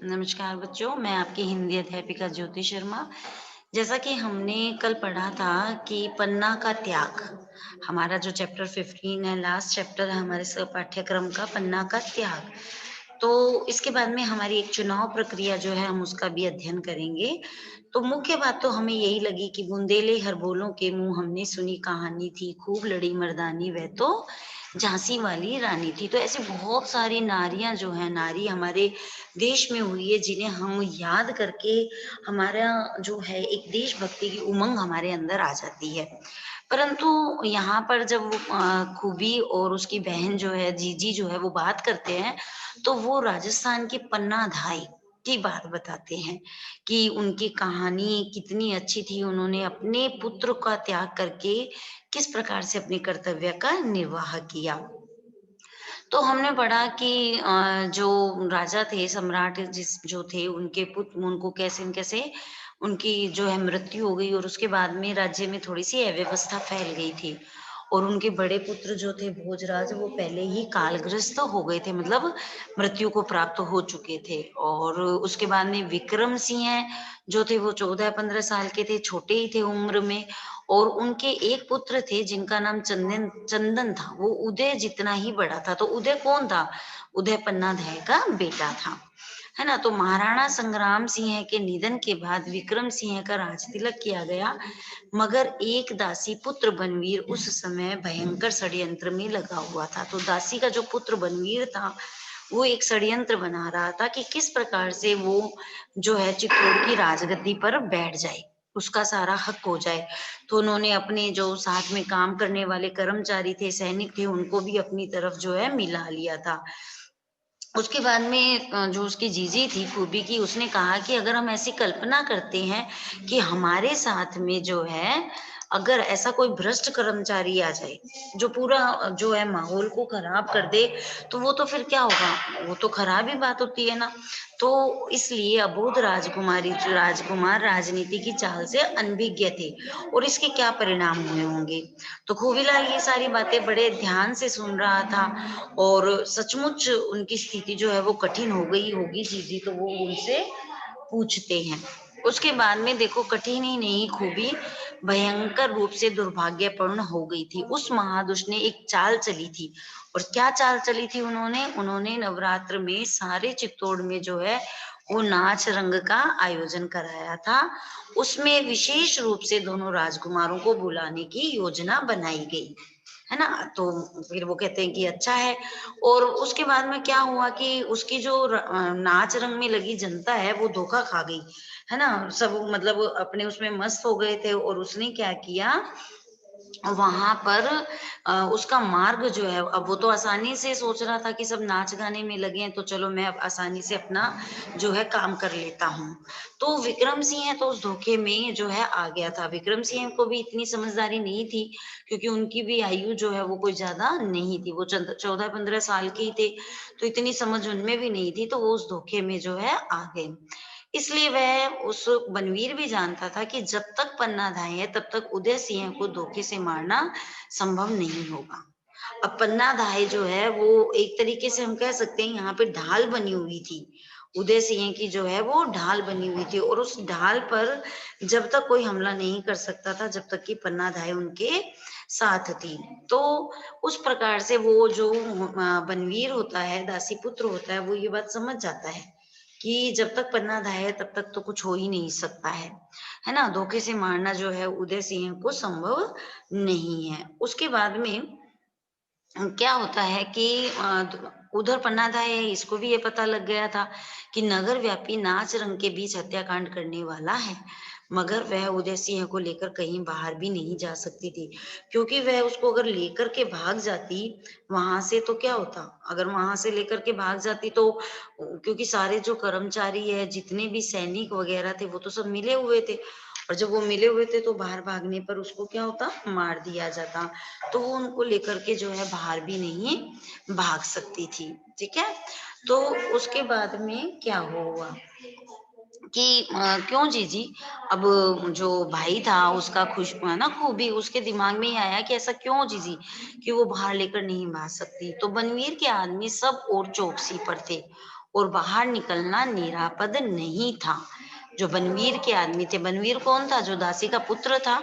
नमस्कार बच्चों, मैं आपकी हिंदी अध्यापिका ज्योति शर्मा। जैसा कि हमने कल पढ़ा था कि पन्ना का त्याग, हमारा जो चैप्टर 15 है, लास्ट चैप्टर है हमारे पाठ्यक्रम का, पन्ना का त्याग। तो इसके बाद में हमारी एक चुनाव प्रक्रिया जो है हम उसका भी अध्ययन करेंगे। तो मुख्य बात तो हमें यही लगी कि बुंदेले हर बोलों के मुँह हमने सुनी कहानी थी, खूब लड़ी मर्दानी वह तो झांसी वाली रानी थी। तो ऐसी बहुत सारी नारियाँ जो हैं, नारी हमारे देश में हुई है जिन्हें हम याद करके हमारा जो है एक देशभक्ति की उमंग हमारे अंदर आ जाती है। परंतु यहाँ पर जब वो खूबी और उसकी बहन जो है, जीजी जो है वो बात करते हैं, तो वो राजस्थान की पन्ना धाई की बात बताते हैं कि उनकी कहानी कितनी अच्छी थी। उन्होंने अपने पुत्र का त्याग करके किस प्रकार से अपने कर्तव्य का निर्वाह किया। तो हमने पढ़ा कि जो राजा थे, सम्राट जो थे, उनके पुत्र उनको कैसे-कैसे उनकी जो है मृत्यु हो गई और उसके बाद में राज्य में थोड़ी-सी अव्यवस्था फैल गई थी। और उनके बड़े पुत्र जो थे भोजराज, वो पहले ही कालग्रस्त हो गए थे, मतलब मृत्यु को प्राप्त हो चुके थे। और उसके बाद में विक्रम सिंह जो थे वो 14-15 साल के थे, छोटे ही थे उम्र में। और उनके एक पुत्र थे जिनका नाम चंदन चंदन था, वो उदय जितना ही बड़ा था। तो उदय कौन था? उदय पन्नाधाय का बेटा था, है ना? तो महाराणा संग्राम सिंह के निधन के बाद विक्रम सिंह का राजतिलक किया गया, मगर एक दासी पुत्र बनवीर उस समय भयंकर षड्यंत्र में लगा हुआ था। तो दासी का जो पुत्र बनवीर था, वो एक षड्यंत्र बना रहा था कि किस प्रकार से वो जो है चित्तौड़ की राजगद्दी पर बैठ जाए, उसका सारा हक हो जाए। तो उन्होंने अपने जो साथ में काम करने वाले कर्मचारी थे, सैनिक थे, उनको भी अपनी तरफ जो है मिला लिया था। उसके बाद में जो उसकी जीजी थी खूबी की, उसने कहा कि अगर हम ऐसी कल्पना करते हैं कि हमारे साथ में जो है, अगर ऐसा कोई भ्रष्ट कर्मचारी आ जाए, जो पूरा जो है माहौल को खराब कर दे, तो वो तो फिर क्या होगा? वो तो खराब ही बात होती है ना। तो इसलिए अबोध राजकुमार राजनीति की चाल से अनभिज्ञ थे और इसके क्या परिणाम हुए होंगे। तो खूबीलाल ये सारी बातें बड़े ध्यान से सुन रहा था और सचमुच उनकी स्थिति जो है वो कठिन हो गई होगी जीजी, तो वो उनसे पूछते हैं। उसके बाद में देखो, कठिन ही नहीं, खूबी भयंकर रूप से दुर्भाग्यपूर्ण हो गई थी। उस महादुष्ट ने एक चाल चली थी। और क्या चाल चली थी उन्होंने? उन्होंने नवरात्र में सारे चित्तौड़ में जो है वो नाच रंग का आयोजन कराया था। उसमें विशेष रूप से दोनों राजकुमारों को बुलाने की योजना बनाई गई, है ना? तो फिर वो कहते हैं कि अच्छा है। और उसके बाद में क्या हुआ कि उसकी जो नाच रंग में लगी जनता है वो धोखा खा गई, है ना? सब मतलब अपने उसमें मस्त हो गए थे और उसने क्या किया, वहां पर उसका मार्ग जो है, अब वो तो आसानी से सोच रहा था कि सब नाच गाने में लगे हैं, तो चलो मैं अब आसानी से अपना जो है काम कर लेता हूँ। तो विक्रम सिंह तो उस धोखे में जो है आ गया था। विक्रम सिंह को भी इतनी समझदारी नहीं थी, क्योंकि उनकी भी आयु जो है वो कोई ज्यादा नहीं थी, वो 14-15 साल के ही थे। तो इतनी समझ उनमें भी नहीं थी, तो वो उस धोखे में जो है आ गए। इसलिए वह उस बनवीर भी जानता था कि जब तक पन्ना धाय है तब तक उदय सिंह को धोखे से मारना संभव नहीं होगा। अब पन्ना धाय जो है वो एक तरीके से हम कह सकते हैं यहाँ पे ढाल बनी हुई थी। उदय सिंह की जो है वो ढाल बनी हुई थी और उस ढाल पर जब तक कोई हमला नहीं कर सकता था जब तक कि पन्ना धाय उनके साथ थी। तो उस प्रकार से वो जो बनवीर होता है, दासी पुत्र होता है, वो ये बात समझ जाता है कि जब तक पन्ना धाय है तब तक तो कुछ हो ही नहीं सकता है ना? धोखे से मारना जो है उदय सिंह को संभव नहीं है। उसके बाद में क्या होता है कि उधर पन्ना धाय है, इसको भी ये पता लग गया था कि नगर व्यापी नाच रंग के बीच हत्याकांड करने वाला है, मगर वह उदय सिंह को लेकर कहीं बाहर भी नहीं जा सकती थी, क्योंकि वह उसको अगर लेकर के भाग जाती वहां से तो क्या होता, अगर वहां से लेकर के भाग जाती तो क्योंकि सारे जो कर्मचारी है, जितने भी सैनिक वगैरह थे, वो तो सब मिले हुए थे। और जब वो मिले हुए थे तो बाहर भागने पर उसको क्या होता, मार दिया जाता। तो वो उनको लेकर के जो है बाहर भी नहीं भाग सकती थी। ठीक है। तो उसके बाद में क्या हुआ कि क्यों जीजी, अब जो भाई था उसका खुश हुआ ना, खूबी उसके दिमाग में ही आया कि ऐसा क्यों जीजी कि वो बाहर लेकर नहीं भाग सकती। तो बनवीर के आदमी सब और चौकसी पर थे और बाहर निकलना निरापद नहीं था। जो बनवीर के आदमी थे, बनवीर कौन था? जो दासी का पुत्र था।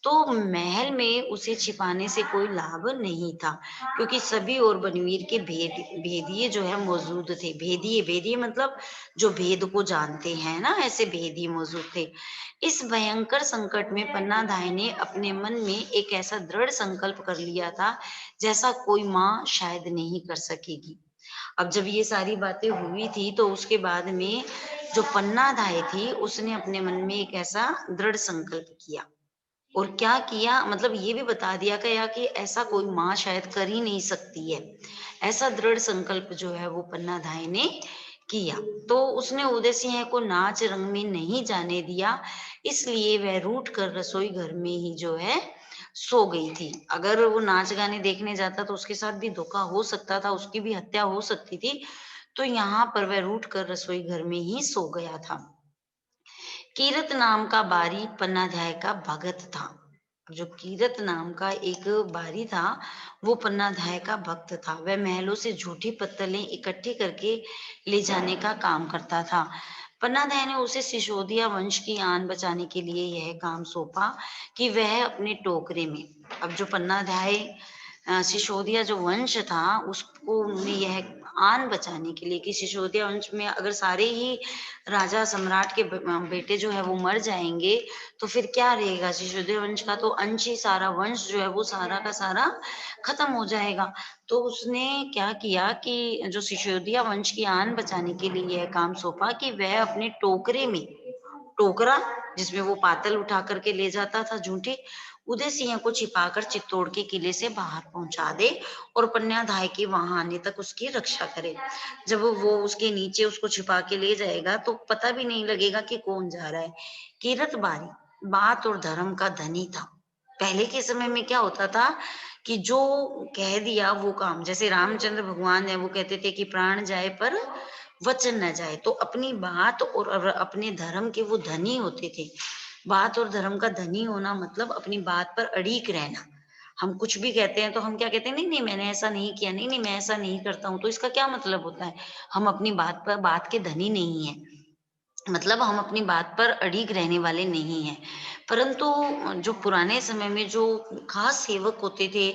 तो महल में उसे छिपाने से कोई लाभ नहीं था, क्योंकि सभी और बनवीर के भेदिए जो है मौजूद थे। भेदिए, भेदिए मतलब जो भेद को जानते हैं ना, ऐसे भेदिए मौजूद थे। इस भयंकर संकट में पन्नाधाय ने अपने मन में एक ऐसा दृढ़ संकल्प कर लिया था, जैसा कोई माँ शायद नहीं कर सकेगी। अब जब ये सारी बातें हुई थी, तो उसके बाद में जो पन्नाधाय थी, उसने अपने मन में एक ऐसा दृढ़ संकल्प किया। और क्या किया, मतलब ये भी बता दिया गया कि ऐसा कोई माँ शायद कर ही नहीं सकती है। ऐसा दृढ़ संकल्प जो है वो पन्नाधाय ने किया। तो उसने उदय सिंह को नाच रंग में नहीं जाने दिया, इसलिए वह रूठ कर रसोई घर में ही जो है सो गई थी। अगर वो नाच गाने देखने जाता तो उसके साथ भी धोखा हो सकता था, उसकी भी हत्या हो सकती थी। तो यहाँ पर वह रूठ कर रसोई घर में ही सो गया था। कीरत नाम का बारी पन्नाध्याय का भगत था। जो कीरत नाम का एक बारी था, वो पन्नाध्याय का भक्त था। वह महलों से झूठी पत्तलें इकट्ठी करके ले जाने का काम करता था। पन्नाध्याय ने उसे सिसोदिया वंश की आन बचाने के लिए यह काम सौंपा कि वह अपने टोकरे में, अब जो पन्नाध्याय सिसोदिया जो वंश था, उसको उन्होंने यह आन बचाने के लिए कि सिसोदिया वंश में अगर सारे ही राजा सम्राट के बेटे जो है वो मर जाएंगे, तो फिर क्या रहेगा? सिसोदिया वंश का तो अंश ही, सारा वंश जो है वो सारा का सारा खत्म हो जाएगा। तो उसने क्या किया कि जो सिसोदिया वंश की आन बचाने के लिए यह काम सौंपा कि वह अपने टोकरे में, टोकरा जिसमें वो पातल उठा करके ले जाता था झूठे, उदय सिंह को छिपाकर चित्तौड़ के किले से बाहर पहुंचा दे और पन्नाधाय के वहां आने तक उसकी रक्षा करे। जब वो उसके नीचे उसको छिपा के ले जाएगा तो पता भी नहीं लगेगा कि कौन जा रहा है। कीरत बारी बात और धर्म का धनी था। पहले के समय में क्या होता था कि जो कह दिया वो काम, जैसे रामचंद्र भगवान है, वो कहते थे कि प्राण जाए पर वचन न जाए। तो अपनी बात और अपने धर्म के वो धनी होते थे। बात और धर्म का धनी होना मतलब अपनी बात पर अड़ीक रहना। हम कुछ भी कहते हैं तो हम क्या कहते हैं, नहीं नहीं मैंने ऐसा नहीं किया, नहीं नहीं मैं ऐसा नहीं करता हूं। तो इसका क्या मतलब होता है? हम अपनी बात पर, बात के धनी नहीं है, मतलब हम अपनी बात पर अड़िग रहने वाले नहीं हैं। परंतु जो पुराने समय में जो खास सेवक होते थे,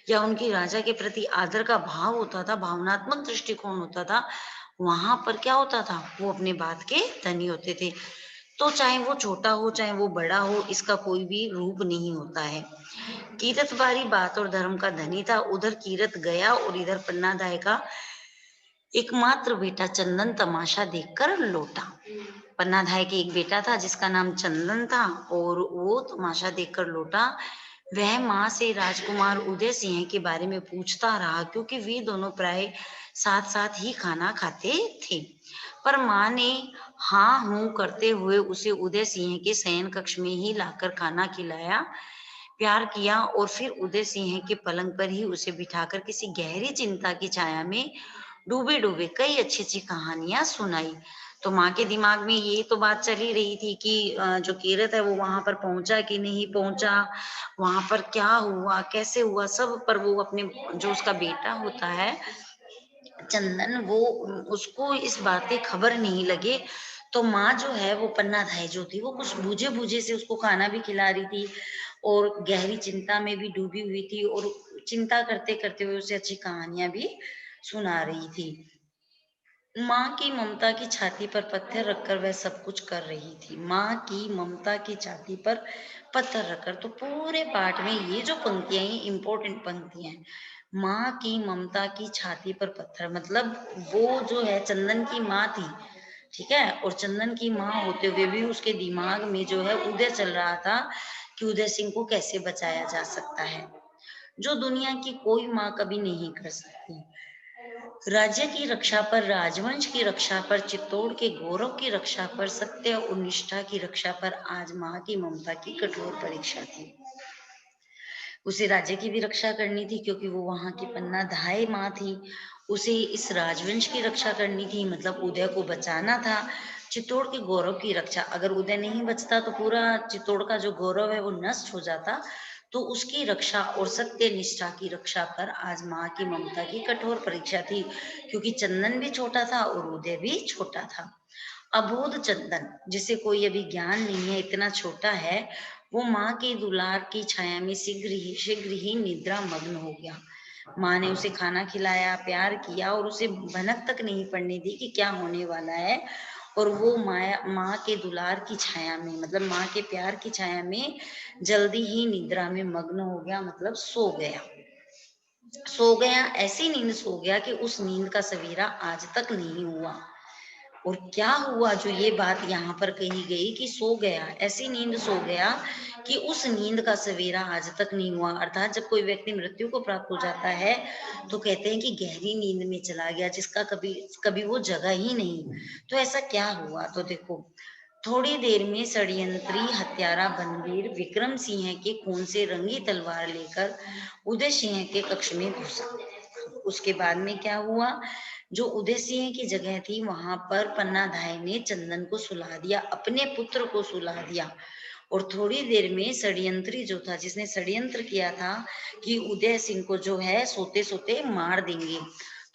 या उनकी राजा के प्रति आदर का भाव होता था, भावनात्मक दृष्टिकोण होता था, वहां पर क्या होता था, वो अपने बात के धनी होते थे। तो चाहे वो छोटा हो चाहे वो बड़ा हो, इसका कोई भी रूप नहीं होता है। कीरत बारी बात और धर्म का धनी था। उधर कीरत गया और इधर पन्नादाय का एकमात्र बेटा चंदन तमाशा देखकर लौटा। पन्नाधाय के एक बेटा था जिसका नाम चंदन था, और वो तमाशा देखकर लौटा। वह माँ से राजकुमार उदय सिंह के बारे में पूछता रहा, क्योंकि वे दोनों प्राय साथ साथ ही खाना खाते थे। पर माँ ने हाँ हूँ करते हुए उसे उदय सिंह के शयन कक्ष में ही लाकर खाना खिलाया, प्यार किया, और फिर उदय सिंह के पलंग पर ही उसे बिठाकर किसी गहरी चिंता की छाया में डूबे डूबे कई अच्छी अच्छी कहानियां सुनाई। तो माँ के दिमाग में ये तो बात चली रही थी कि जो कीरत है वो वहां पर पहुंचा कि नहीं पहुंचा, वहां पर क्या हुआ कैसे हुआ, सब पर वो अपने, जो उसका बेटा होता है चंदन, वो उसको इस बात की खबर नहीं लगे। तो माँ जो है वो पन्नाधाय जो थी, वो कुछ बूझे बूझे से उसको खाना भी खिला रही थी और गहरी चिंता में भी डूबी हुई थी, और चिंता करते करते हुए उसे अच्छी कहानियां भी सुना रही थी। माँ की ममता की छाती पर पत्थर रखकर वह सब कुछ कर रही थी। माँ की ममता की छाती पर पत्थर रखकर, तो पूरे पाठ में ये जो पंक्तियां, ये इंपॉर्टेंट पंक्तियां हैं। माँ की ममता की छाती पर पत्थर, मतलब वो जो है चंदन की माँ थी, ठीक है, और चंदन की माँ होते हुए भी उसके दिमाग में जो है उदय चल रहा था कि उदय सिंह को कैसे बचाया जा सकता है, जो दुनिया की कोई माँ कभी नहीं कर सकती। राज्य की रक्षा पर, राजवंश की रक्षा पर, चित्तौड़ के गौरव की रक्षा पर, सत्य और निष्ठा की रक्षा पर आज माँ की ममता की कठोर परीक्षा थी। उसे राज्य की भी रक्षा करनी थी क्योंकि वो वहां की पन्नाधाय माँ थी। उसे इस राजवंश की रक्षा करनी थी, मतलब उदय को बचाना था। चित्तौड़ के गौरव की रक्षा, अगर उदय नहीं बचता तो पूरा चित्तौड़ का जो गौरव है वो नष्ट हो जाता। तो उसकी रक्षा और सत्य निष्ठा की रक्षा कर आज माँ की ममता की कठोर परीक्षा थी, क्योंकि चंदन भी छोटा था और उदय भी छोटा था। अबोध चंदन, जिसे कोई अभी ज्ञान नहीं है, इतना छोटा है, वो माँ के दुलार की छाया में शीघ्र ही निद्रा मग्न हो गया। माँ ने उसे खाना खिलाया, प्यार किया और उसे भनक तक नहीं पड़ने दी कि क्या होने वाला है। और वो माया माँ के दुलार की छाया में, मतलब माँ के प्यार की छाया में जल्दी ही निद्रा में मग्न हो गया, मतलब सो गया। ऐसी नींद सो गया कि उस नींद का सवेरा आज तक नहीं हुआ। और क्या हुआ, जो ये बात यहाँ पर कही गई कि सो गया, ऐसी नींद सो गया कि उस नींद का सवेरा आज तक नहीं हुआ। अर्थात जब कोई व्यक्ति मृत्यु को प्राप्त हो जाता है तो कहते हैं कि गहरी नींद में चला गया, जिसका कभी कभी वो जगा ही नहीं। तो ऐसा क्या हुआ, तो देखो, थोड़ी देर में षड्यंत्री हत्यारा बनवीर विक्रम सिंह के खून से रंगी तलवार लेकर उदय सिंह के कक्ष में घुसा। उसके बाद में क्या हुआ, जो उदय सिंह की जगह थी वहां पर पन्ना धाय ने चंदन को सुला दिया, अपने पुत्र को सुला दिया। और थोड़ी देर में षड्यंत्री जो था, जिसने षड्यंत्र किया था कि उदय सिंह को जो है सोते सोते मार देंगे,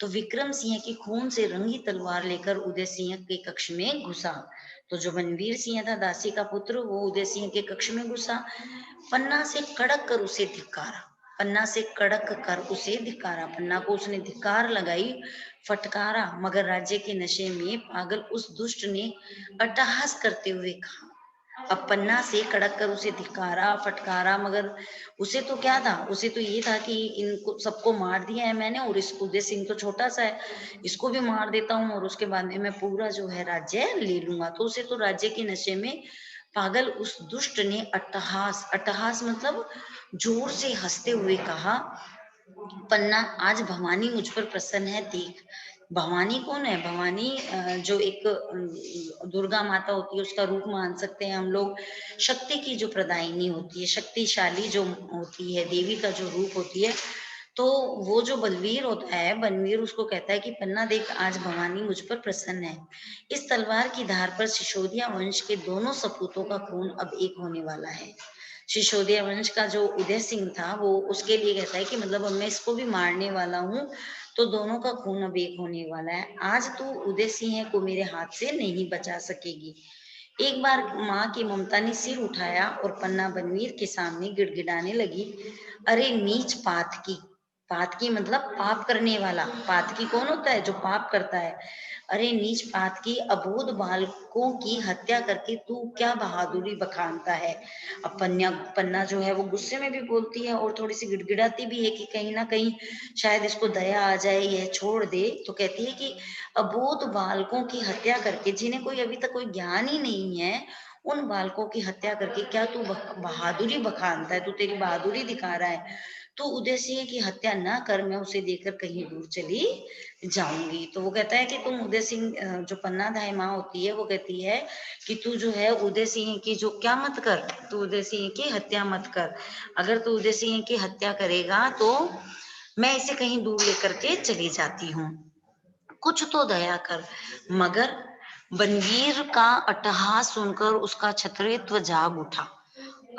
तो विक्रम सिंह की खून से रंगी तलवार लेकर उदय सिंह के कक्ष में घुसा। तो जो बनवीर सिंह था, दासी का पुत्र, वो उदय सिंह के कक्ष में घुसा। पन्ना से कड़क कर उसे धिक्कारा, पन्ना से कड़क कर उसे धिक्कारा, पन्ना को उसने धिक्कार लगाई, फटकारा, मगर राज्य के नशे में पागल उस दुष्ट ने अट्टहास करते हुए कहा। अब पन्ना से कड़क कर उसे धिक्कारा, फटकारा, मगर उसे तो क्या था, उसे तो ये था कि इनको सबको मार दिया है मैंने, और इस उदय सिंह तो छोटा सा है, इसको भी मार देता हूँ और उसके बाद में मैं पूरा जो है राज्य ले लूंगा। तो उसे तो राज्य के नशे में पागल उस दुष्ट ने अट्टहास, अट्टहास मतलब जोर से हंसते हुए कहा, पन्ना, आज भवानी मुझ पर प्रसन्न है, देख। भवानी कौन है, भवानी जो एक दुर्गा माता होती है, उसका रूप मान सकते हैं हम लोग। शक्ति की जो प्रदायिनी होती है, शक्तिशाली जो होती है, देवी का जो रूप होती है। तो वो जो बलवीर होता है, बनवीर उसको कहता है कि पन्ना देख, आज भवानी मुझ पर प्रसन्न है। इस तलवार की धार पर सिसोदिया वंश के दोनों सपूतों का खून अब एक होने वाला है। सिसोदिया वंश का जो उदय सिंह था, वो उसके लिए कहता है कि मतलब अब मैं इसको भी मारने वाला हूँ, तो दोनों का खून अब एक होने वाला है। आज तू उदय सिंह को मेरे हाथ से नहीं बचा सकेगी। एक बार माँ की ममता ने सिर उठाया और पन्ना बनवीर के सामने गिड़गिड़ाने लगी, अरे नीच पातकी, पातकी मतलब पाप करने वाला, पातकी कौन होता है, जो पाप करता है। अरे नीच पातकी, अबोध बालकों की हत्या करके तू क्या बहादुरी बखानता है। अब पन्ना जो है वो गुस्से में भी बोलती है और थोड़ी सी गिड़गिड़ाती भी है कि कहीं ना कहीं शायद इसको दया आ जाए, यह छोड़ दे। तो कहती है कि अबोध बालकों की हत्या करके, जिन्हें कोई अभी तक कोई ज्ञान ही नहीं है, उन बालकों की हत्या करके क्या तू बहादुरी बखानता है, तू तेरी बहादुरी दिखा रहा है। तो उदय सिंह की हत्या ना कर, मैं उसे देकर कहीं दूर चली जाऊंगी। तो वो कहता है कि तुम उदय सिंह, जो पन्ना धाय माँ होती है, वो कहती है कि तू जो है उदय सिंह की जो क्या मत कर, तू उदय सिंह की हत्या मत कर। अगर तू उदय सिंह की हत्या करेगा तो मैं इसे कहीं दूर लेकर के चली जाती हूँ, कुछ तो दया कर। मगर बनवीर का अट्टहास सुनकर उसका क्षत्रियत्व जाग उठा।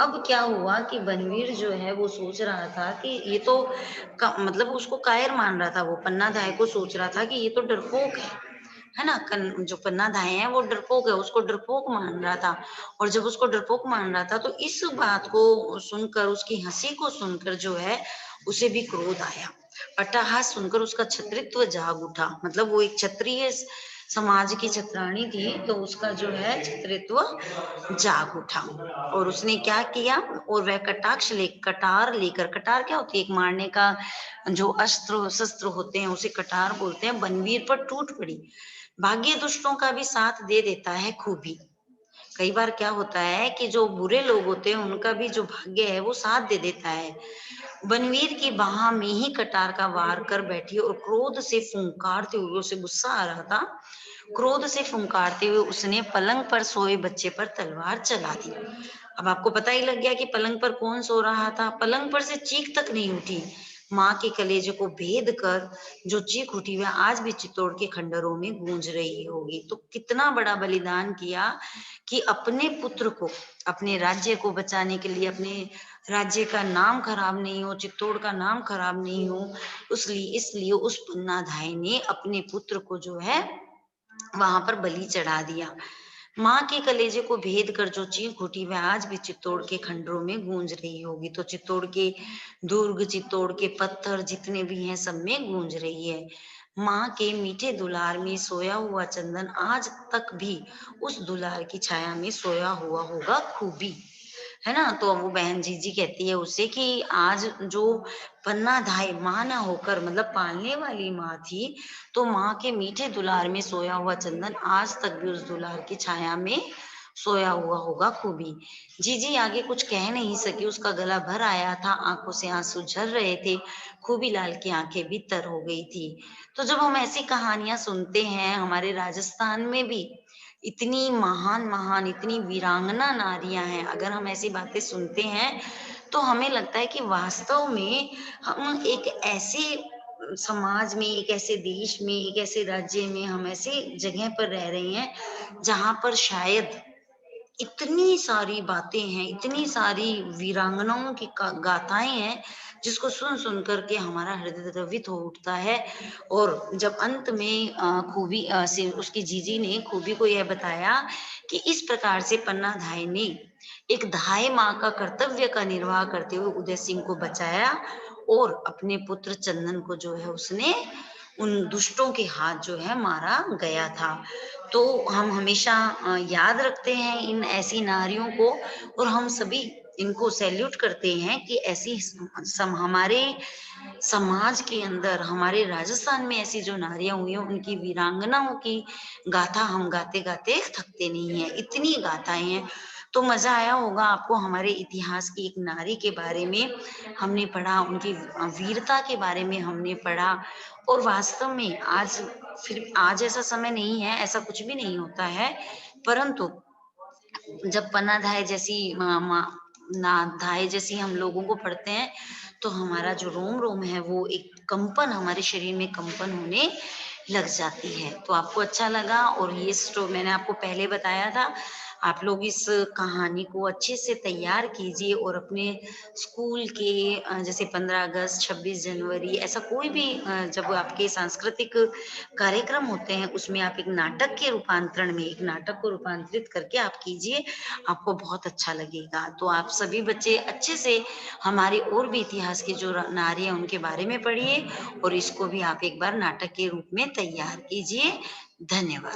अब क्या हुआ कि बनवीर जो है वो सोच रहा था कि ये तो मतलब उसको कायर मान रहा था, वो पन्ना धाय को सोच रहा था कि ये तो डरपोक है ना, जो पन्ना धाय है वो डरपोक है, उसको डरपोक मान रहा था। और जब उसको डरपोक मान रहा था तो इस बात को सुनकर, उसकी हंसी को सुनकर जो है उसे भी क्रोध आया। अट्टहास सुनकर उसका क्षत्रित्व जाग उठा, मतलब वो एक क्षत्रिय समाज की छत्राणी थी, तो उसका जो है क्षत्रित्व जाग उठा। और उसने क्या किया, और वह कटार लेकर, कटार क्या होती है, एक मारने का जो अस्त्र शस्त्र होते हैं उसे कटार बोलते हैं, बनवीर पर टूट पड़ी। भाग्य दुष्टों का भी साथ दे देता है खूबी। कई बार क्या होता है कि जो बुरे लोग होते हैं उनका भी जो भाग्य है वो साथ दे देता है। बनवीर की बाह में ही कटार का वार कर बैठी और क्रोध से फुंकारते हुए, उसे गुस्सा आ रहा था, क्रोध से फुंकारते हुए उसने पलंग पर सोए बच्चे पर तलवार चला दी। अब आपको पता ही लग गया कि पलंग पर कौन सो रहा था, पलंग पर से चीख तक नहीं उठी, माँ के कलेजे को भेद कर जो चीख उठी वह आज भी चित्तौड़ के खंडरों में गूंज रही होगी। तो कितना बड़ा बलिदान किया कि अपने पुत्र को, अपने राज्य को बचाने के लिए, अपने राज्य का नाम खराब नहीं हो, चित्तौड़ का नाम खराब नहीं हो, इसलिए उस पन्नाधाय ने अपने पुत्र को जो है वहां पर बलि चढ़ा दिया। माँ के कलेजे को भेद कर जो चीख उठी वह आज भी चित्तौड़ के खंडरों में गूंज रही होगी। तो चित्तौड़ के दुर्ग, चित्तौड़ के पत्थर जितने भी हैं सब में गूंज रही है। माँ के मीठे दुलार में सोया हुआ चंदन आज तक भी उस दुलार की छाया में सोया हुआ होगा खूबी, है ना। तो वो बहन जीजी कहती है उसे कि आज जो पन्ना धाय माँ ना होकर मतलब पालने वाली माँ थी, तो माँ के मीठे दुलार में सोया हुआ चंदन आज तक भी उस दुलार की छाया में सोया हुआ होगा खूबी। जीजी आगे कुछ कह नहीं सकी, उसका गला भर आया था, आंखों से आंसू झर रहे थे, खूबी लाल की आंखें भी तर हो गई थी। तो जब हम ऐसी कहानियां सुनते हैं, हमारे राजस्थान में भी इतनी महान महान इतनी वीरांगना नारियां हैं, अगर हम ऐसी बातें सुनते हैं तो हमें लगता है कि वास्तव में हम एक ऐसे समाज में, एक ऐसे देश में, एक ऐसे राज्य में, हम ऐसे जगह पर रह रहे हैं जहां पर शायद इतनी सारी बातें हैं, इतनी सारी वीरांगनाओं की गाथाएं हैं, जिसको सुन सुन करके हमारा हृदय द्रवित हो उठता है। और जब अंत में खूबी से उसकी जीजी ने खूबी को यह बताया कि इस प्रकार से पन्ना धाय ने एक धाय माँ का कर्तव्य का निर्वाह करते हुए उदय सिंह को बचाया और अपने पुत्र चंदन को जो है उसने उन दुष्टों के हाथ जो है मारा गया था। तो हम हमेशा याद रखते हैं इन ऐसी नारियों को, और हम सभी इनको सैल्यूट करते हैं कि ऐसी हमारे समाज के अंदर, हमारे राजस्थान में ऐसी जो नारियां हुई हैं उनकी वीरांगनाओं की गाथा हम गाते गाते थकते नहीं है, इतनी गाथाएं हैं। तो मजा आया होगा आपको, हमारे इतिहास की एक नारी के बारे में हमने पढ़ा, उनकी वीरता के बारे में हमने पढ़ा। और वास्तव में आज, फिर आज ऐसा समय नहीं है, ऐसा कुछ भी नहीं होता है, परंतु जब पन्ना धाय जैसी ना धाय जैसी हम लोगों को पढ़ते हैं तो हमारा जो रोम रोम है वो एक कंपन, हमारे शरीर में कंपन होने लग जाती है। तो आपको अच्छा लगा, और ये मैंने आपको पहले बताया था, आप लोग इस कहानी को अच्छे से तैयार कीजिए और अपने स्कूल के जैसे 15 अगस्त, 26 जनवरी, ऐसा कोई भी जब आपके सांस्कृतिक कार्यक्रम होते हैं उसमें आप एक नाटक के रूपांतरण में, एक नाटक को रूपांतरित करके आप कीजिए, आपको बहुत अच्छा लगेगा। तो आप सभी बच्चे अच्छे से हमारे और भी इतिहास की जो नारी है उनके बारे में पढ़िए, और इसको भी आप एक बार नाटक के रूप में तैयार कीजिए। धन्यवाद।